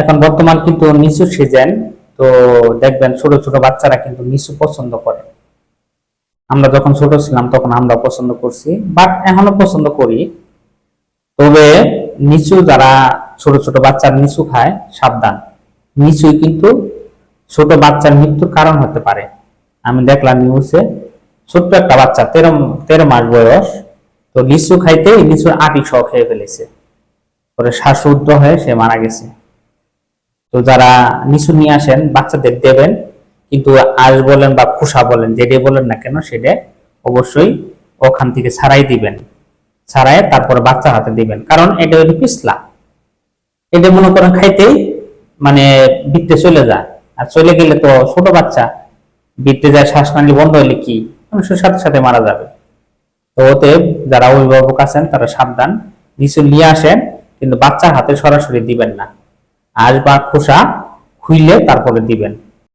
এখন বর্তমান কিন্তু নিচু সিজন, তো দেখবেন ছোট ছোট বাচ্চারা কিন্তু নিচু পছন্দ করে। আমরা যখন ছোট ছিলাম তখন আমরা পছন্দ করছি, বাট এখনো পছন্দ করি। তবে নিচু যারা ছোট ছোট বাচ্চার নিচু খায়, সাবধান, নিচুই কিন্তু ছোট বাচ্চার মৃত্যুর কারণ হতে পারে। আমি দেখলাম নিউজে ছোট্ট একটা বাচ্চা 13 মাস বয়স, তো লিচু খাইতে লিচুর আটি সহ খেয়ে ফেলেছে, পরে শ্বাসরুদ্ধ হয়ে সে মারা গেছে। তো যারা লিচু নিয়ে আসেন বাচ্চাদের দেবেন, কিন্তু আঁশ বলেন বা খোসা বলেন যেটাই বলেন না কেন, সেটা অবশ্যই ওখান থেকে ছাড়াই দিবেন, ছাড়াই তারপরে বাচ্চার হাতে দিবেন। কারণ এটা হলো পিছলা, এটা মনে করেন খাইতেই মানে বৃত্তে চলে যায়, আর চলে গেলে তো ছোট বাচ্চা বৃত্তে যায়, শ্বাসনালী বন্ধ হলে কি মানুষের সাথে সাথে মারা যাবে। তো অতএব যারা অভিভাবক আছেন তারা সাবধান, লিচু নিয়ে আসেন কিন্তু বাচ্চার হাতে সরাসরি দিবেন না, আঁশ বা খোসা খুইলে তারপরে দিবেন।